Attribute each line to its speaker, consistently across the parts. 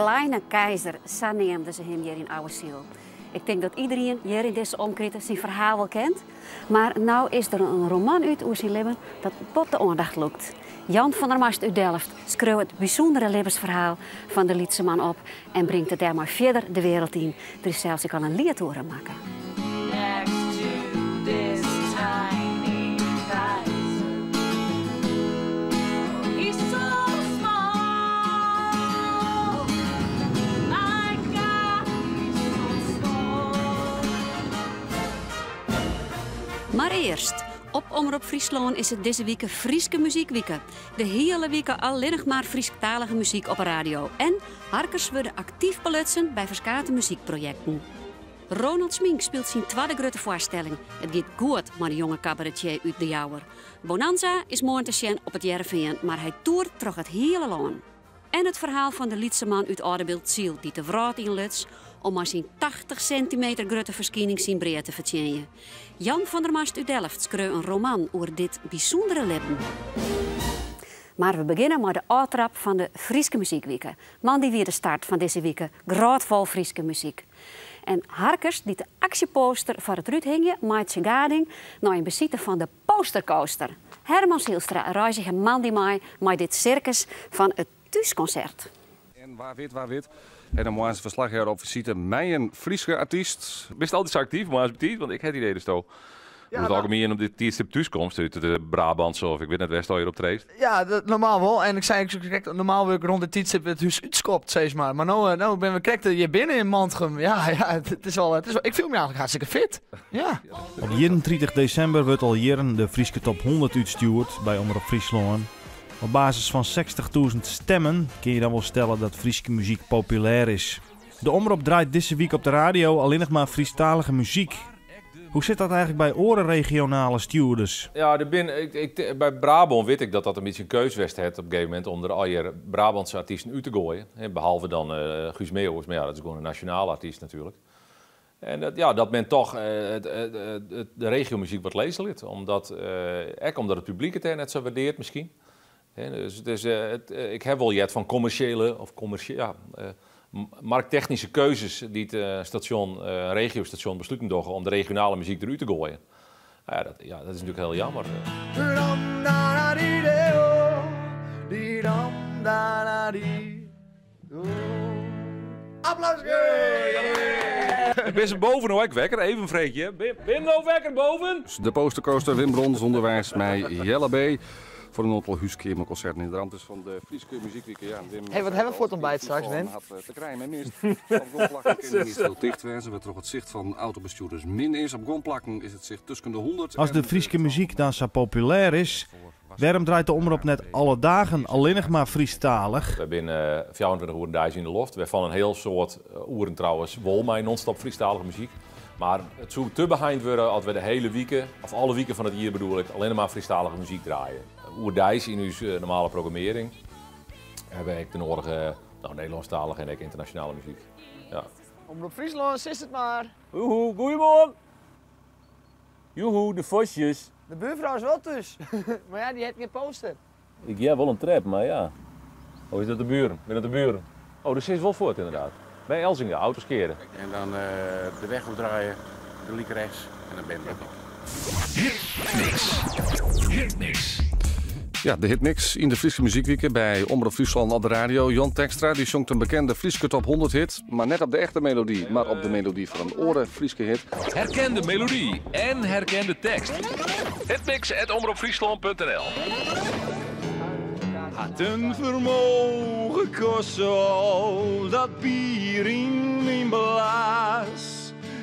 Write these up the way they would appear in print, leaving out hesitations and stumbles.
Speaker 1: kleine keizer, zo neemden ze hem hier in Ouweziel. Ik denk dat iedereen hier in deze omkritten zijn verhaal wel kent. Maar nu is er een roman uit over zijn leven dat bot de aandacht lukt. Jan van der Mast uit Delft schreeuwt het bijzondere levensverhaal van de Lietse man op en brengt het daarmee verder de wereld in. Er is zelfs al een lied horen maken. Maar eerst, op Omroep Friesland is het deze week Frieske Muziekweek. De hele week alleen nog maar Friesktalige muziek op de radio. En harkers worden actief belutsen bij verschillende muziekprojecten. Ronald Smink speelt zijn tweede grote voorstelling. Het gaat goed met de jonge cabaretier uit de Jouwer. Bonanza is morgen te zien op het Jereveen, maar hij toert terug het hele land. En het verhaal van de Lietse man uit Oudebeeld-Ziel die te wraad inluts om maar zijn 80 centimeter grote verschijning zijn breed te vertjennen. Jan van der Mast uit Delft schreeuwt een roman over dit bijzondere leven. Maar we beginnen met de uittrap van de Frieske Muziekweek. Man die weer de start van deze week, grootvol Frieske muziek. En harkers die de actieposter voor het Ruud hingen, maait zijn gading naar een bezitten van de postercoaster. Herman Zielstra reist zich een man die mij met dit circus van het thuisconcert.
Speaker 2: En waar wit. En dan moet verslag hier op visite. Mij een Friese artiest. Best altijd zo actief, maar want ik heb het idee dus toch. Ja, moet ook meer op dit tijdstip thuiskomt uit de Brabantse of ik weet net West al hier op treest.
Speaker 3: Ja, normaal wel. En ik zei correct, normaal wil ik rond de tijdstip het huis uitskopt, zeg maar. Maar nou ben we correct hier binnen in Mantrum. Ja, het is wel. Ik voel me eigenlijk hartstikke fit. Ja.
Speaker 4: Op 31 december wordt al jaren de Frieske Top 100 uitgestuurd bij Omroep Friesland. Op basis van 60.000 stemmen kun je dan wel stellen dat Frieske muziek populair is. De omroep draait deze week op de radio alleen nog maar Friestalige muziek. Hoe zit dat eigenlijk bij orenregionale stewards?
Speaker 5: Ja, bij Brabant weet ik dat dat een beetje een keuswest heeft op een gegeven moment om er al je Brabantse artiesten uit te gooien. Behalve dan Guus Meeuwis, maar ja, dat is gewoon een nationale artiest natuurlijk. En dat men toch de regiomuziek wat lezen liet. Omdat het publiek het net zo waardeert misschien. Dus ik heb wel jet van commerciële of markttechnische keuzes die het regiostation besluiten doen om de regionale muziek eruit te gooien. Dat is natuurlijk heel jammer.
Speaker 3: Applaus!
Speaker 5: Ik ben ze boven nog, ik wekker, even een vreetje. Wim nou wekker boven?
Speaker 2: De postercoaster Wim Brons onderwijs mij Jelle B. Voor een aantal huiskemerconcerten in de rand van de Frieske Muziekweek. Ja,
Speaker 3: Hey, wat hebben we voor het ontbijt straks, Wim?
Speaker 2: Te krijgen, meest van grondplakken is niet veel dicht wezen, waar toch het zicht van autobestuurders min is. Op grondplakken is het zicht tussen de 100.
Speaker 4: Als de Frieske muziek dan zo populair is, waarom draait de omroep net alle dagen alleen nog maar Friestalig?
Speaker 5: We hebben 24 uur thuis in de loft. We van een heel soort uren trouwens wol mij non-stop Friestalige muziek. Maar het zou te behind worden als we de hele weken, of alle weken van het jaar bedoel ik, alleen maar Friestalige muziek draaien. Oerdijs in uw normale programmering hebben ik de nodige Nederlandstalige en ook internationale muziek. Ja.
Speaker 3: Omroep Friesland, is het maar.
Speaker 6: Joehoe, goeiemorgen. Joehoe, de vosjes.
Speaker 3: De buurvrouw is wel dus. Maar ja, die heeft geen poster.
Speaker 6: Ik heb wel een trap, maar ja. Oh, is dat de buren? Ben dat de buren? Oh, dus is wel voort inderdaad. Bij Elzinga, auto's keren.
Speaker 7: En dan de weg opdraaien, de liek rechts en dan ben ik.
Speaker 2: Hitmix. Ja, de hitmix in de Frieske Muziekweek bij Omroep Friesland op de radio. Jan Tekstra die zongt een bekende Frieske Top 100 hit. Maar net op de echte melodie, maar op de melodie van een oren Frieske hit.
Speaker 8: Herken de melodie en herken de tekst. Hitmix@omroepfriesland.nl.
Speaker 9: Had een vermogen kost al dat bier in mijn blaas.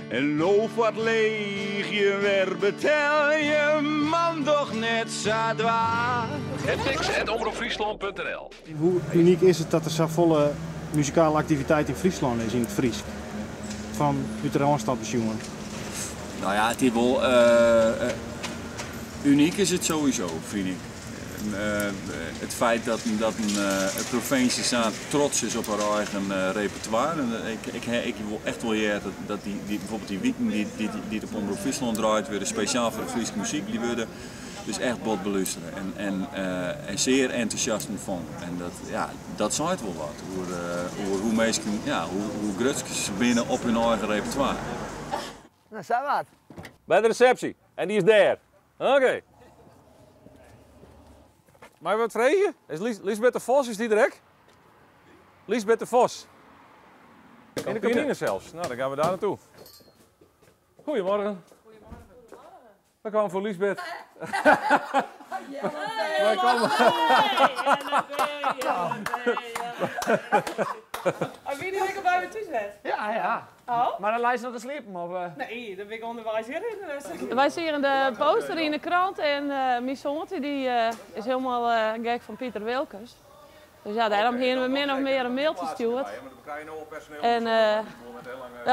Speaker 9: En loof wat leeg je weer betel je man toch net zo dwaas.
Speaker 8: Hitmix@omroepfriesland.nl.
Speaker 10: Hoe uniek is het dat er zo volle muzikale activiteit in Friesland is in het Fries? Van uit de Randstad jongen.
Speaker 9: Nou ja, het is wel uniek is het sowieso, vind ik. Het feit dat een provincie staat trots is op haar eigen repertoire. En ik wil echt wel jaren dat bijvoorbeeld die weeken die het op Omroep Friesland draait, worden speciaal voor de Friese muziek, die worden
Speaker 11: Dus echt bot beluisteren en zeer enthousiast van. En dat zei het wel wat. Over hoe mensen, hoe grutskes ze binnen op hun eigen repertoire.
Speaker 3: Nou, zei wat.
Speaker 6: Bij de receptie. En die is daar. Oké. Maar wat vreeg je? Is Liesbeth de Vos, is die direct? Liesbeth de Vos. In de kantine zelfs. Nou, dan gaan we daar naartoe. Goedemorgen. We komen voor Liesbeth. Wij komen.
Speaker 12: Wie die lekker bij me tussen?
Speaker 3: Ja.
Speaker 12: Oh?
Speaker 3: Maar dan lijst nog te sliepen of?
Speaker 12: Nee, dat ben ik onderwijs hier in.
Speaker 13: Wij zien de poster in de krant en mijn zoontje die is helemaal gek van Pieter Wilkens. Dus ja, daarom hebben we min of meer een mailtje gestuurd. En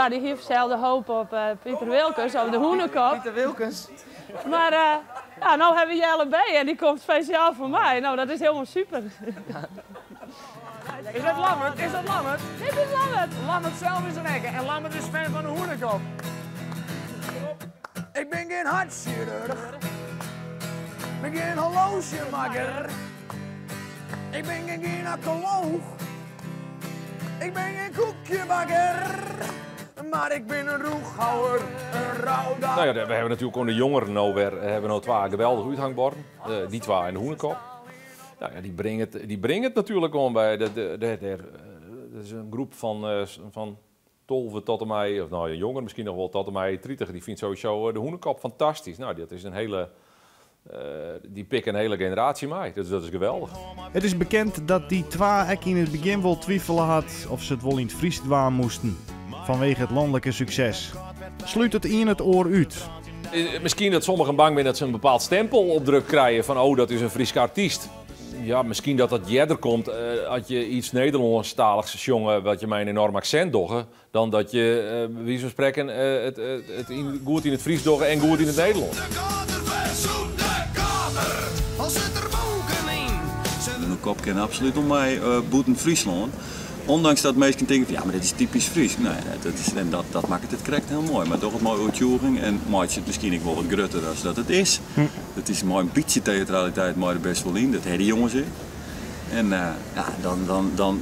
Speaker 13: die heeft dezelfde hoop op Pieter Wilkens, op de hoenekop.
Speaker 3: Pieter Wilkens.
Speaker 13: Maar nou hebben we Jelle bij en die komt speciaal voor mij. Nou, dat is helemaal super.
Speaker 3: Is dat Lammert? Is dat Lammert?
Speaker 13: Dit is Lammert.
Speaker 3: Lammert zelf is een ekke en Lammert is fan van de hoenekop. Ik ben geen hartchirurg. Ik ben geen horlogemaker. Ik ben geen gynaecoloog. Ik ben geen koekjebakker. Maar ik ben een roeghouwer, een rouwdag.
Speaker 6: Nou ja, we hebben natuurlijk ook de jongeren hebben nog 2 geweldige uithangborden. Die 2 en de hoenekop. Nou ja, die brengen het natuurlijk om bij er is een groep van 12 tot en mij, of nou jongeren misschien nog wel tot en mij 30, die vindt sowieso de hoenekop fantastisch. Nou, dat is een hele, die pikken een hele generatie mee, dus dat is geweldig.
Speaker 4: Het is bekend dat die 2 ek in het begin wel twijfelen had of ze het wel in het Fries dwaan moesten, vanwege het landelijke succes. Sluit het in het oor uit.
Speaker 5: Misschien dat sommigen bang zijn dat ze een bepaald stempel opdruk krijgen van oh, dat is een Frieske artiest. Ja, misschien dat dat jeder komt als je iets Nederlandstaligs jongen wat je mij een enorm accent dogge, dan dat je, wie zo spreken, het goed in het Fries dogge en goed in het Nederlands.
Speaker 11: Mijn kop kan absoluut om mij boeten Friesland. Ondanks dat mensen denken van ja, maar dit is typisch Fries. Nee, dat maakt het correct heel mooi. Maar toch een mooie uitvoering en maakt het misschien ook wel wat grutter als dat het is. Het is mooi een beetje theatraliteit, maar er best wel in. Dat hebben die jongens in. En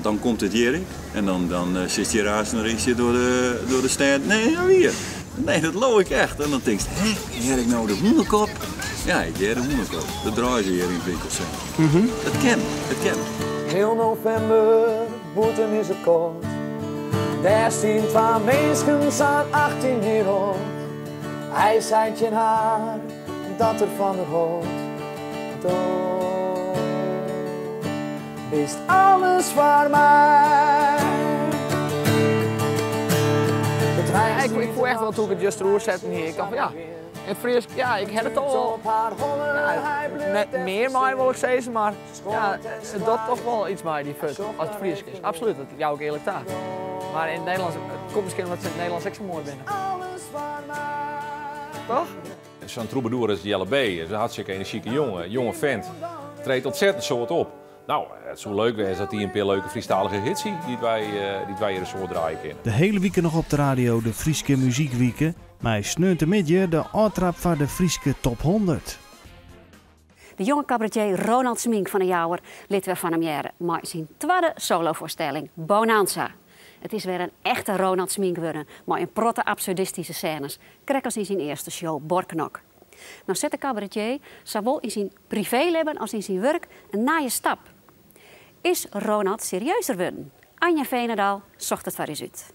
Speaker 11: dan komt het hier. En dan zit je raar een ritje door de stad. Nee, nou hier. Nee, dat loof ik echt. En dan denk je, hé, heb ik nou de hoenderkop? Ja, ik heb de hoenderkop. Dat draaien ze hier in het winkelcentrum. Het kan.
Speaker 14: Heel november, boeten is het koud. Daar zien 2 mensen aan 18 jaar oud. Hij zei in haar dat er van de hoofd dood. Is alles voor mij.
Speaker 3: Ik voel echt wel toen ik het just roer zette hier. Ik dacht van ja, in Fries, ja, ik heb het al. Net meer maar wil ik zeggen, maar ja, dat toch wel iets bij die fut als het Fries is. Absoluut, dat jou ook eerlijk daar. Maar in het Nederlands, het komt misschien omdat ze in het Nederlands echt zo mooi binnen. Toch?
Speaker 5: Zo'n troubadour is Jelle B. Is een hartstikke energieke jonge vent. Treedt ontzettend soort op. Nou, het zou leuk zijn dat hij een paar leuke Friestalige hits ziet die wij hier een soort draaien kunnen.
Speaker 4: De hele week nog op de radio de Frieske Muziekwieken. Maar sneuntemidje de uittrap van de Frieske Top 100.
Speaker 1: De jonge cabaretier Ronald Smink van de Jouwer liet weer van hem jaren. Maar zijn tweede solovoorstelling, Bonanza. Het is weer een echte Ronald Smink worden, maar in protte absurdistische scènes. Krekkels in zijn eerste show, Borknok. Nou zet de cabaretier zowel in zijn privéleven als in zijn werk een naaie stap. Is Ronald serieuzer worden? Anja Veenendaal zocht het waar eens uit.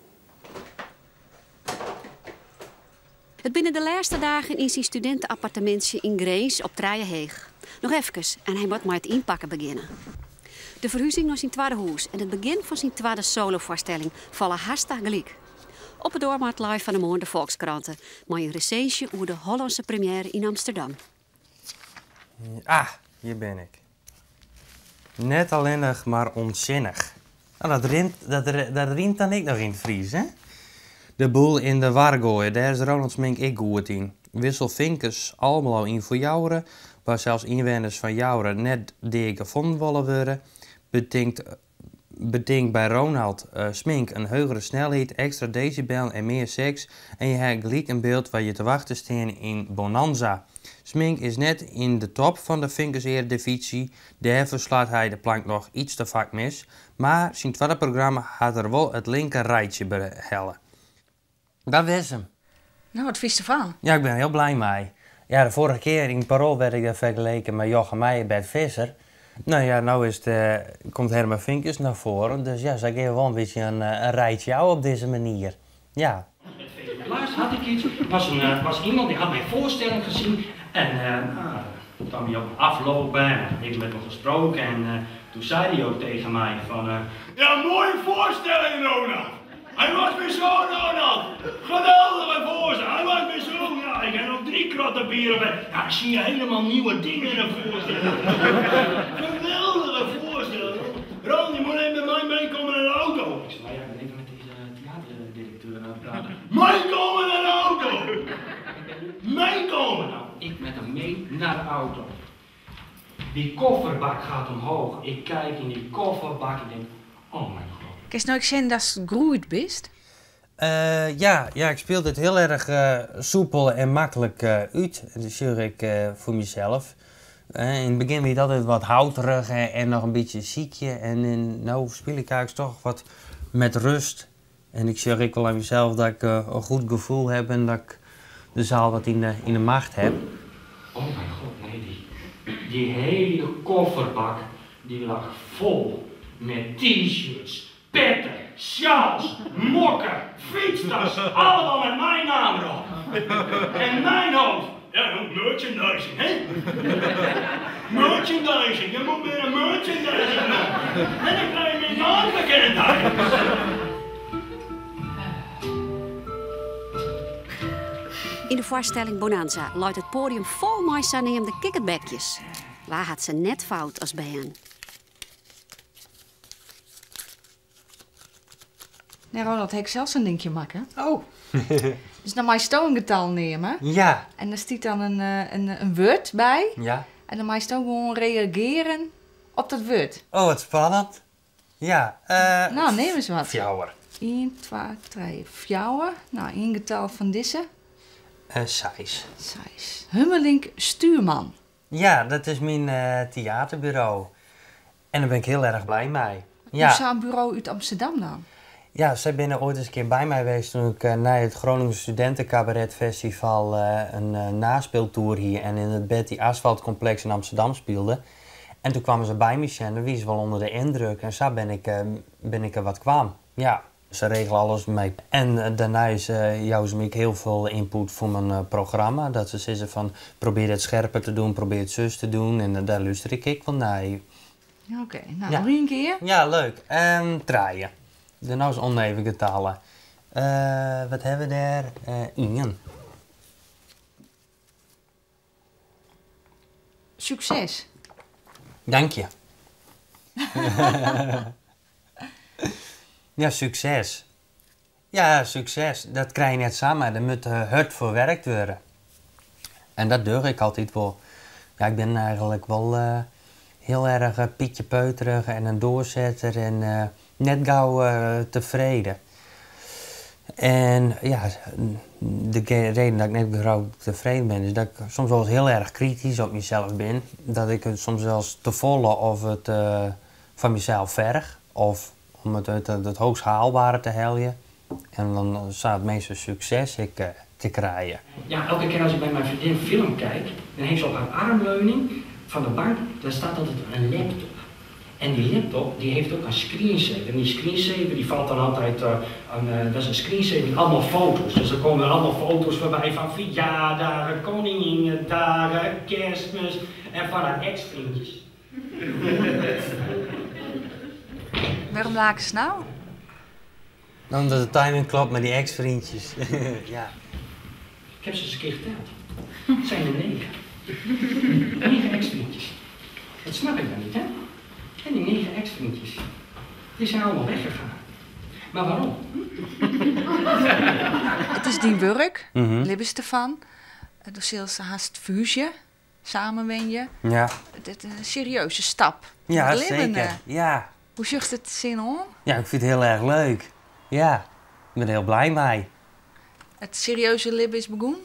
Speaker 1: Het binnen de laatste dagen in zijn studentenappartementje in Greens op Trijenheeg. Nog even en hij moet maar het inpakken beginnen. De verhuizing naar zijn tweede huis en het begin van zijn tweede solovoorstelling vallen haastig gelijk. Op het doormaat live van de morgen de Volkskranten, maar een recensie over de Hollandse première in Amsterdam.
Speaker 15: Ah, hier ben ik. Net alleenig, maar onzinnig. Nou, dat rient dan ik nog in het Fries, hè? De boel in de war gooien, daar is Ronald Smink ik goed in. Wissel vinkers allemaal in voor Jouweren, waar zelfs inwoners van Jouweren net die gevonden willen worden, betinkt bij Ronald Smink een hogere snelheid, extra decibel en meer seks. En je hebt gelijk een beeld waar je te wachten staat in Bonanza. Smink is net in de top van de Vinkers-Eredivisie. Daarvoor slaat hij de plank nog iets te vaak mis. Maar zijn tweede programma had er wel het linker rijtje behellen. Dat was hem.
Speaker 16: Nou, wat vies ervan?
Speaker 15: Ja, ik ben er heel blij mee. Ja, de vorige keer in Parool werd ik vergeleken met Jochem Meijer bij het Visser. Nou ja, nou is komt Herman Vinkers naar voren. Dus ja, zij geven wel een beetje een rijtje jou op deze manier. Ja.
Speaker 17: Laatst had ik iets, was iemand die had mijn voorstelling gezien en toen kwam hij op aflopen en ik met hem gesproken en toen zei hij ook tegen mij van
Speaker 9: Ja, mooie voorstelling, Ronald. Hij was weer zo, Ronald. Geweldige voorstelling. Hij was weer zo. Ja, ik heb nog 3 kratten bier op. Ja, ik zie je helemaal nieuwe dingen in de voorstelling. Geweldige voorstelling. Ron, je moet even met mij meekomen naar de auto.
Speaker 17: Ik zei, nou ja, ik ben even met deze theaterdirecteur aan het praten.
Speaker 9: Meekomen naar de auto. Meekomen.
Speaker 17: Nou, ik met hem mee naar de auto. Die kofferbak gaat omhoog. Ik kijk in die kofferbak en denk, oh mijn god.
Speaker 16: Kijk nou, ik zie dat je groeit bist.
Speaker 15: Ja, ik speel dit heel erg soepel en makkelijk uit. Dat zeg ik voor mezelf. In het begin werd het altijd wat houterig en nog een beetje ziekje. En nu speel ik eigenlijk toch wat met rust. En ik zeg ik wel aan mezelf dat ik een goed gevoel heb en dat ik de zaal wat in de macht heb.
Speaker 17: Oh mijn god, nee, die hele kofferbak die lag vol met t-shirts, petten, sjaals, mokken, fietstassen, allemaal met mijn naam erop. En mijn hoofd. Ja, merchandising, hè? Merchandising, je moet weer een merchandising doen. En dan krijg je meer naam bekendheid.
Speaker 1: In de voorstelling Bonanza luidt het podium vol met de kikkerbekjes. Waar had ze net fout als band?
Speaker 16: Nee, Ronald, heb ik zelfs een linkje maken. Oh. Dus dan mijn stoomgetal nemen.
Speaker 15: Ja.
Speaker 16: En daar staat dan een woord bij.
Speaker 15: Ja.
Speaker 16: En dan mag je gewoon reageren op dat woord.
Speaker 15: Oh, wat spannend. Ja.
Speaker 16: Nou, neem eens wat.
Speaker 15: Fjouwer.
Speaker 16: 1, 2, 3, fjouwer. Nou, één getal van deze.
Speaker 15: Sijs.
Speaker 16: Hummelink Stuurman.
Speaker 15: Ja, dat is mijn theaterbureau. En daar ben ik heel erg blij mee. Ja.
Speaker 16: Hoe zou een bureau uit Amsterdam dan?
Speaker 15: Ja, zij zijn ooit eens een keer bij mij geweest toen ik naar het Groningen Studentencabaret Festival een naspeeltour hier en in het Betty Asfaltcomplex in Amsterdam speelde. En toen kwamen ze bij me en dan wie ze wel onder de indruk en zo ben ik er wat kwam. Ja, ze regelen alles mee. En daarna jouw ze me heel veel input voor mijn programma. Dat ze zeggen van probeer het scherper te doen, probeer het zus te doen en daar luister ik van naar.
Speaker 16: Oké, nou nog een keer.
Speaker 15: Ja, leuk. Draaien. De nou is oneven getallen. Wat hebben we daar? Ingen.
Speaker 16: Succes.
Speaker 15: Dank je. Ja, succes. Ja, succes. Dat krijg je net samen. Er moet hard voor werkt worden. En dat doe ik altijd wel. Ja, ik ben eigenlijk wel heel erg Pietje Peuterig en een doorzetter en net gauw tevreden. En ja, de reden dat ik net gauw tevreden ben is dat ik soms wel eens heel erg kritisch op mezelf ben. Dat ik het soms zelfs te volle of het van mezelf verg. Of om het uit het hoogst haalbare te helpen. En dan zou het meeste succes te krijgen.
Speaker 17: Ja, elke keer als ik bij mijn vriendin film kijk, dan heeft ze op haar armleuning van de bank, daar staat altijd een laptop. En die laptop die heeft ook een screensaver. En die screensaver die valt dan altijd, dat is een screensaver met allemaal foto's. Dus er komen er allemaal foto's voorbij van verjaardagen, koninginnedagen, kerstmis en van haar ex-vriendjes.
Speaker 16: Waarom laken ze nou?
Speaker 15: Omdat de timing klopt met die ex-vriendjes. Ja.
Speaker 17: Ik heb ze eens een keer geteld. Het zijn er 9. 9 ex-vriendjes. Dat snap ik dan niet, hè? En die 9 ex-vriendjes, die zijn allemaal weggegaan. Maar waarom?
Speaker 16: Het is die werk, Libbes ervan. Door ze haast fusie, samen ben je.
Speaker 15: Ja.
Speaker 16: Het is een serieuze stap.
Speaker 15: Ja,
Speaker 16: Libben,
Speaker 15: zeker. Ja.
Speaker 16: Hoe zucht het zin om?
Speaker 15: Ja, ik vind het heel erg leuk. Ja, ik ben er heel blij mee.
Speaker 16: Het serieuze Libben is begonnen?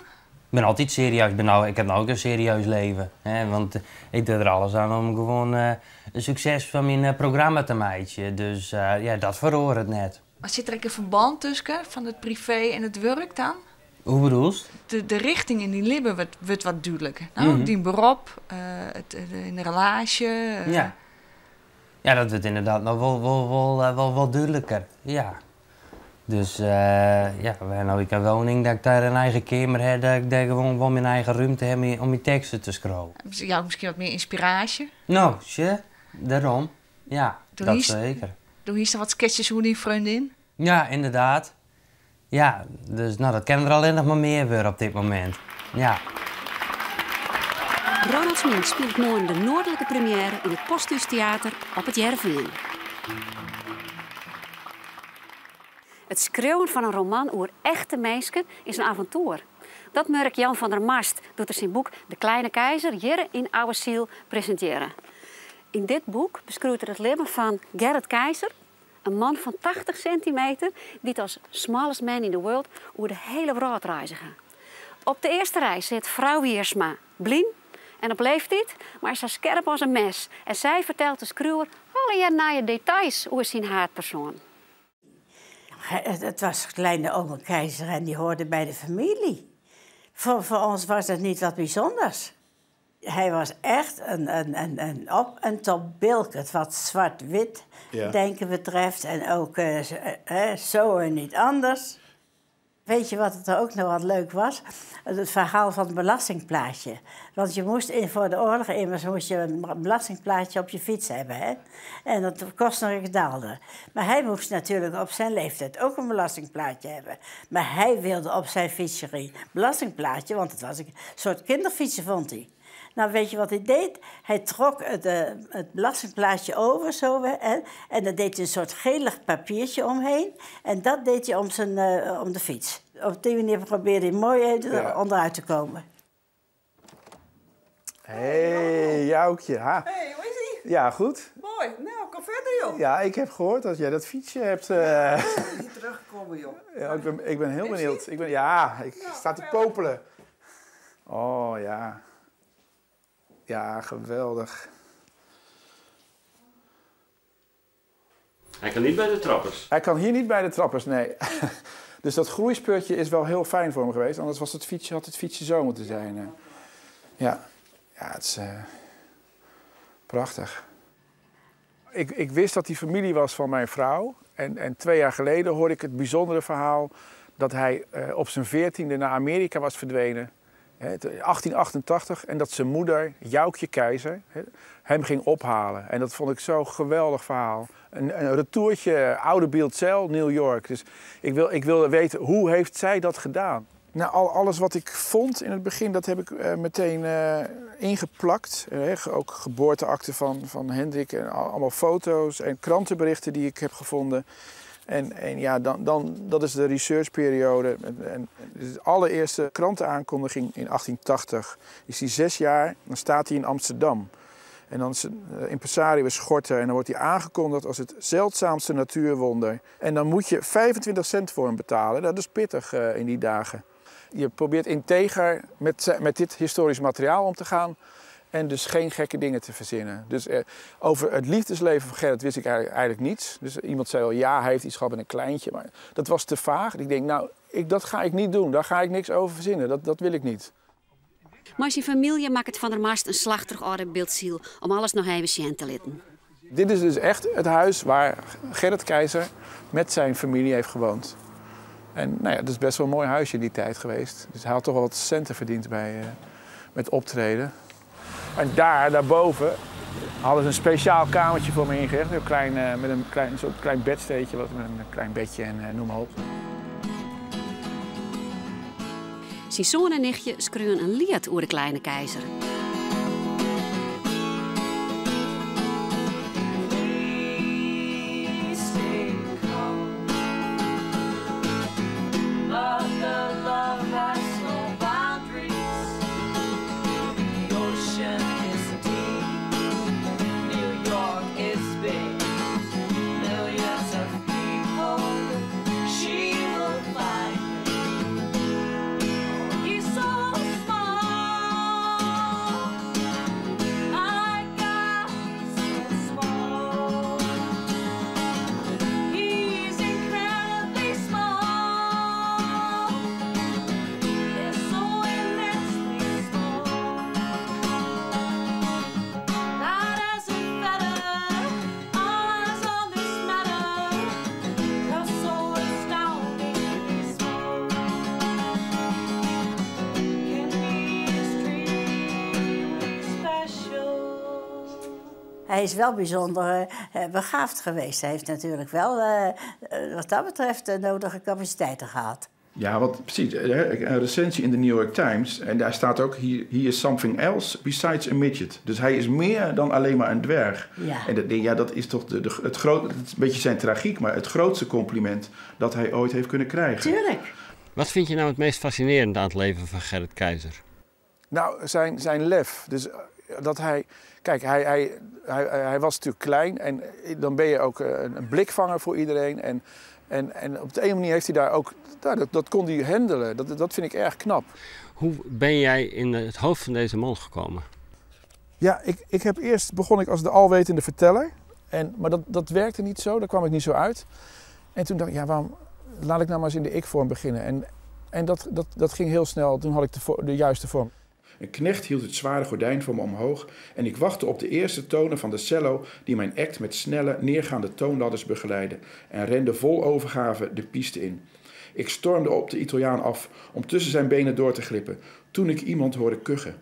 Speaker 15: ben altijd serieus. Ik heb nou ook een serieus leven. Hè? Want ik doe er alles aan om gewoon een succes van mijn programma te maken. Dus ja, dat verhoor het net.
Speaker 16: Maar zit er een verband tussen van het privé en het werk dan?
Speaker 15: Hoe bedoel je?
Speaker 16: De richting in die libben wordt wat duidelijker. Nou, die beroep, in de relatie.
Speaker 15: Ja. Ja, dat wordt inderdaad nog wel duidelijker. Ja. Dus ja, we hebben ook een woning dat ik daar een eigen kamer heb, dat ik daar gewoon wel mijn eigen ruimte heb om mijn teksten te schrijven.
Speaker 16: Ja, misschien wat meer inspiratie?
Speaker 15: Nou, daarom. Ja, dat zeker.
Speaker 16: Doe hier wat sketches hoe die vriendin?
Speaker 15: Ja, inderdaad. Ja, dus nou, dat kan er alleen nog maar meer worden op dit moment. Ja.
Speaker 1: Ronald Smink speelt morgen de noordelijke première in het Posthuistheater op het Jervin. Het schreeuwen van een roman over echte mensen is een avontuur. Dat merkt Jan van der Mast doet er zijn boek De Kleine Keizer hier in Oude Ziel presenteren. In dit boek beschrijft er het leven van Gerrit Keizer, een man van 80 centimeter die als smallest man in the world over de hele wereld reizigen. Op de eerste reis zit vrouw Wiersma blien en op leeftijd, maar is zo scherp als een mes. En zij vertelt de schreeuwer alle naaie details over zijn haatpersoon.
Speaker 18: Het was kleine oma Keizer en die hoorde bij de familie. Voor ons was dat niet wat bijzonders. Hij was echt een op- en top bilkert, wat zwart-wit denken betreft. En ook zo en niet anders. Weet je wat het ook nog wat leuk was? Het verhaal van het belastingplaatje. Want je moest voor de oorlog immers moest je een belastingplaatje op je fiets hebben. Hè? En dat kost nog een gedaalde. Maar hij moest natuurlijk op zijn leeftijd ook een belastingplaatje hebben. Maar hij wilde op zijn fietserie belastingplaatje, want het was een soort kinderfietsen, vond hij. Nou, weet je wat hij deed? Hij trok het belastingplaatje over zo, en dan deed hij een soort gelig papiertje omheen. En dat deed hij om de fiets. Op die manier probeerde hij mooi onderuit te komen.
Speaker 19: Hey, Joukje. Ha.
Speaker 20: Hey, hoe is ie?
Speaker 19: Ja, goed.
Speaker 20: Mooi. Nou, kom verder, joh.
Speaker 19: Ja, ik heb gehoord dat jij dat fietsje hebt...
Speaker 20: Niet teruggekomen, joh.
Speaker 19: Ja, ik ben heel benieuwd. Ik sta te popelen. Oh, ja. Ja, geweldig.
Speaker 21: Hij kan niet bij de trappers?
Speaker 19: Hij kan hier niet bij de trappers, nee. Dus dat groeispeurtje is wel heel fijn voor hem geweest. Anders had het fietsje zo moeten zijn. Ja, het is prachtig. Ik wist dat hij familie was van mijn vrouw. En 2 jaar geleden hoorde ik het bijzondere verhaal dat hij op zijn 14e naar Amerika was verdwenen. 1888, en dat zijn moeder, Joukje Keizer, hem ging ophalen. En dat vond ik zo'n geweldig verhaal. Een retourtje, Oude Bieldzijl, New York. Dus ik wilde weten, hoe heeft zij dat gedaan? Nou, alles wat ik vond in het begin, dat heb ik meteen ingeplakt. Ook geboorteakten van Hendrik, en allemaal foto's en krantenberichten die ik heb gevonden. En ja, dat is de researchperiode. En de allereerste krantenaankondiging in 1880 is hij 6 jaar, dan staat hij in Amsterdam. En dan is het impresario Schorter en dan wordt hij aangekondigd als het zeldzaamste natuurwonder. En dan moet je 25 cent voor hem betalen. Dat is pittig in die dagen. Je probeert integer met dit historisch materiaal om te gaan. En dus geen gekke dingen te verzinnen. Dus over het liefdesleven van Gerrit wist ik eigenlijk niets. Dus iemand zei wel, ja, hij heeft iets gehad met een kleintje. Maar dat was te vaag. Ik denk, nou, dat ga ik niet doen. Daar ga ik niks over verzinnen. Dat wil ik niet.
Speaker 1: Maar zijn familie maakt het van der Mast een slag terug oude Beeldziel om alles nog even zien te laten.
Speaker 19: Dit is dus echt het huis waar Gerrit Keizer met zijn familie heeft gewoond. En nou ja, dat is best wel een mooi huisje in die tijd geweest. Dus hij had toch wel wat centen verdiend met optreden. En daarboven hadden ze een speciaal kamertje voor me ingericht. Met een klein bedsteedje, met een klein bedje en noem maar op.
Speaker 1: Zijn zoon en nichtje schreeuwen een lied over de Kleine Keizer.
Speaker 22: She will find me. Oh, he's so
Speaker 18: Hij is wel bijzonder begaafd geweest. Hij heeft natuurlijk wel, wat dat betreft, de nodige capaciteiten gehad.
Speaker 7: Ja, want precies. Een recensie in de New York Times. En daar staat ook, he is something else besides a midget. Dus hij is meer dan alleen maar een dwerg.
Speaker 18: Ja.
Speaker 7: En dat is toch het is een beetje zijn tragiek, maar het grootste compliment dat hij ooit heeft kunnen krijgen.
Speaker 18: Tuurlijk.
Speaker 22: Wat vind je nou het meest fascinerend aan het leven van Gerrit Keizer?
Speaker 19: Nou, zijn lef. Dus dat hij... Kijk, hij was natuurlijk klein en dan ben je ook een blikvanger voor iedereen. En op de ene manier heeft hij daar ook... Dat kon hij handelen. Dat vind ik erg knap.
Speaker 22: Hoe ben jij in het hoofd van deze man gekomen?
Speaker 19: Ja, eerst begon ik als de alwetende verteller. Maar dat werkte niet zo, daar kwam ik niet zo uit. En toen dacht ik, ja, waarom laat ik nou maar eens in de ik-vorm beginnen. En dat ging heel snel, toen had ik de juiste vorm.
Speaker 7: Een knecht hield het zware gordijn voor me omhoog en ik wachtte op de eerste tonen van de cello die mijn act met snelle, neergaande toonladders begeleidde en rende vol overgave de piste in. Ik stormde op de Italiaan af om tussen zijn benen door te glippen, toen ik iemand hoorde kuchen.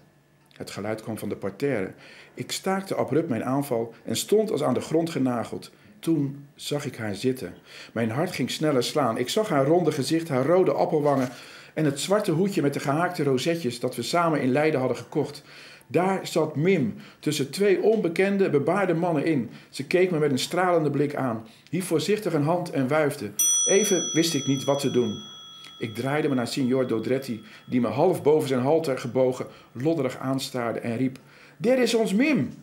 Speaker 7: Het geluid kwam van de parterre. Ik staakte abrupt mijn aanval en stond als aan de grond genageld. Toen zag ik haar zitten. Mijn hart ging sneller slaan. Ik zag haar ronde gezicht, haar rode appelwangen en het zwarte hoedje met de gehaakte rozetjes dat we samen in Leiden hadden gekocht. Daar zat Mim, tussen twee onbekende, bebaarde mannen in. Ze keek me met een stralende blik aan, hief voorzichtig een hand en wuifde. Even wist ik niet wat te doen. Ik draaide me naar signor Dodretti, die me half boven zijn halter gebogen, lodderig aanstaarde en riep: "Dit is ons Mim!"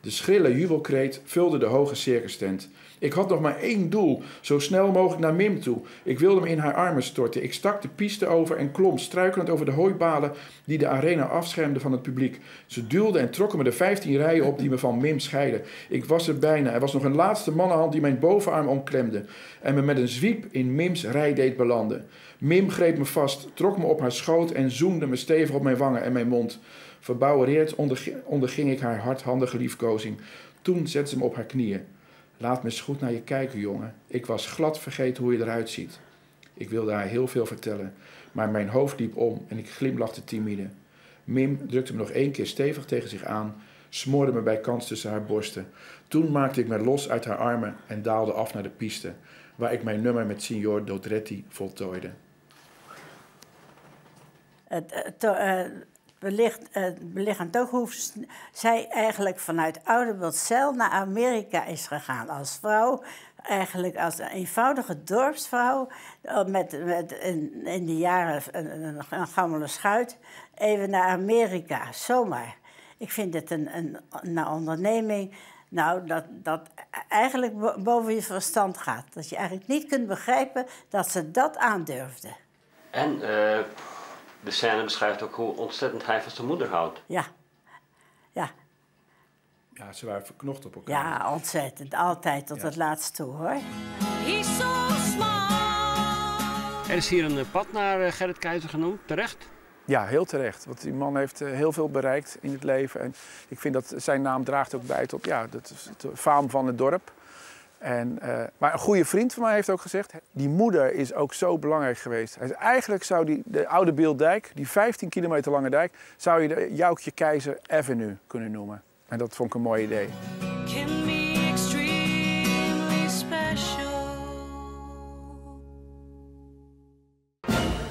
Speaker 7: De schrille jubelkreet vulde de hoge circustent. Ik had nog maar één doel, zo snel mogelijk naar Mim toe. Ik wilde me in haar armen storten. Ik stak de piste over en klom, struikelend over de hooibalen die de arena afschermden van het publiek. Ze duwden en trokken me de 15 rijen op die me van Mim scheiden. Ik was er bijna. Er was nog een laatste mannenhand die mijn bovenarm omklemde en me met een zwiep in Mims rij deed belanden. Mim greep me vast, trok me op haar schoot en zoemde me stevig op mijn wangen en mijn mond. Verbouwereerd onderging ik haar hardhandige liefkozing. Toen zette ze me op haar knieën. "Laat me eens goed naar je kijken, jongen. Ik was glad vergeten hoe je eruit ziet." Ik wilde haar heel veel vertellen, maar mijn hoofd liep om en ik glimlachte timide. Mim drukte me nog 1 keer stevig tegen zich aan, smoorde me bij kans tussen haar borsten. Toen maakte ik me los uit haar armen en daalde af naar de piste, waar ik mijn nummer met signor Dodretti voltooide.
Speaker 18: Belichaamd ook hoe zij eigenlijk vanuit Ouderbeltzijl naar Amerika is gegaan als vrouw. Eigenlijk als een eenvoudige dorpsvrouw met in de jaren een gammele schuit even naar Amerika, zomaar. Ik vind het een onderneming dat eigenlijk boven je verstand gaat. Dat je eigenlijk niet kunt begrijpen dat ze dat aandurfde.
Speaker 22: En de scène beschrijft ook hoe ontzettend hij van zijn moeder houdt.
Speaker 18: Ja.
Speaker 7: Ja, ze waren verknocht op elkaar.
Speaker 18: Ja, ontzettend. Altijd tot het laatste toe, hoor.
Speaker 22: Er is hier een pad naar Gerrit Keizer genoemd, terecht?
Speaker 19: Ja, heel terecht. Want die man heeft heel veel bereikt in het leven. En ik vind dat zijn naam draagt ook bij tot de faam van het dorp. Maar een goede vriend van mij heeft ook gezegd, die moeder is ook zo belangrijk geweest. Eigenlijk zou de oude Beeldijk, die 15 kilometer lange dijk, zou je de Joukje Keizer Avenue kunnen noemen. En dat vond ik een mooi idee.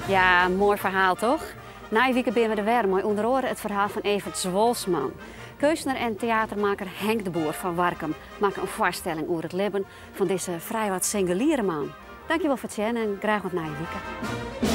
Speaker 1: Ja, mooi verhaal toch? Na week ben we er weer mooi onder oren het verhaal van Evert Zwolsman. Keusner en theatermaker Henk de Boer van Warkum maken een voorstelling over het leven van deze vrij wat singuliere man. Dankjewel voor het zien en graag wat na je weekend.